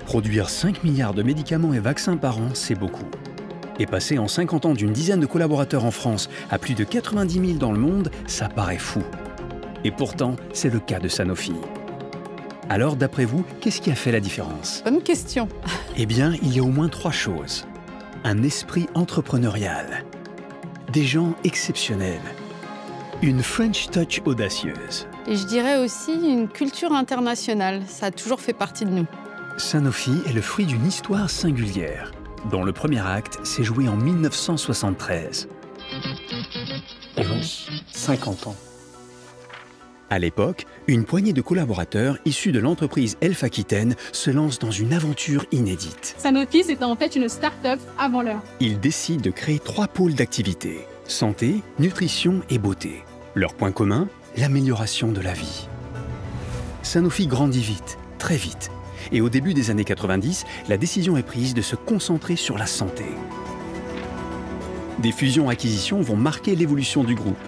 Produire 5 milliards de médicaments et vaccins par an, c'est beaucoup. Et passer en 50 ans d'une dizaine de collaborateurs en France à plus de 90 000 dans le monde, ça paraît fou. Et pourtant, c'est le cas de Sanofi. Alors, d'après vous, qu'est-ce qui a fait la différence? Bonne question. Eh bien, il y a au moins 3 choses. Un esprit entrepreneurial, des gens exceptionnels, une French touch audacieuse. Et je dirais aussi une culture internationale. Ça a toujours fait partie de nous. Sanofi est le fruit d'une histoire singulière, dont le premier acte s'est joué en 1973. Et oui, 50 ans. À l'époque, une poignée de collaborateurs issus de l'entreprise Elf Aquitaine se lance dans une aventure inédite. Sanofi, c'était en fait une start-up avant l'heure. Ils décident de créer 3 pôles d'activité: santé, nutrition et beauté. Leur point commun, l'amélioration de la vie. Sanofi grandit vite, très vite. Et au début des années 90, la décision est prise de se concentrer sur la santé. Des fusions-acquisitions vont marquer l'évolution du groupe,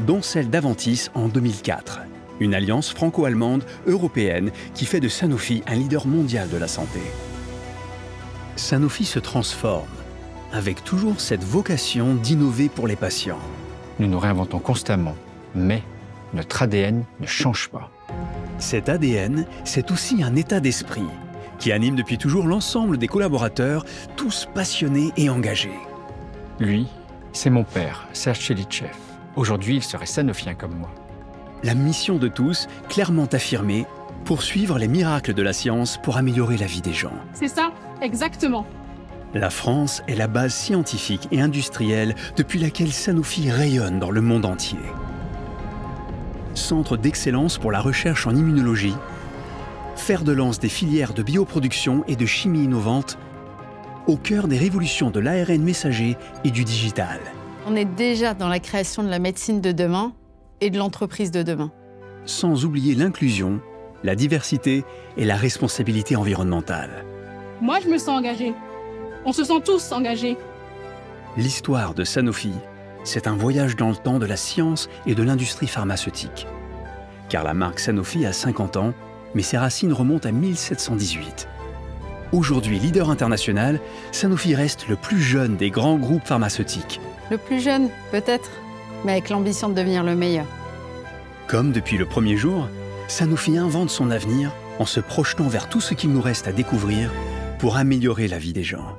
dont celle d'Aventis en 2004, une alliance franco-allemande européenne qui fait de Sanofi un leader mondial de la santé. Sanofi se transforme, avec toujours cette vocation d'innover pour les patients. Nous nous réinventons constamment, mais notre ADN ne change pas. Cet ADN, c'est aussi un état d'esprit qui anime depuis toujours l'ensemble des collaborateurs, tous passionnés et engagés. Lui, c'est mon père, Serge Tchelitchev. Aujourd'hui, il serait sanofien comme moi. La mission de tous, clairement affirmée, poursuivre les miracles de la science pour améliorer la vie des gens. C'est ça, exactement. La France est la base scientifique et industrielle depuis laquelle Sanofi rayonne dans le monde entier. Centre d'excellence pour la recherche en immunologie, fer de lance des filières de bioproduction et de chimie innovante, au cœur des révolutions de l'ARN messager et du digital. On est déjà dans la création de la médecine de demain et de l'entreprise de demain. Sans oublier l'inclusion, la diversité et la responsabilité environnementale. Moi, je me sens engagée. On se sent tous engagés. L'histoire de Sanofi, c'est un voyage dans le temps de la science et de l'industrie pharmaceutique. Car la marque Sanofi a 50 ans, mais ses racines remontent à 1718. Aujourd'hui leader international, Sanofi reste le plus jeune des grands groupes pharmaceutiques. Le plus jeune, peut-être, mais avec l'ambition de devenir le meilleur. Comme depuis le premier jour, Sanofi invente son avenir en se projetant vers tout ce qu'il nous reste à découvrir pour améliorer la vie des gens.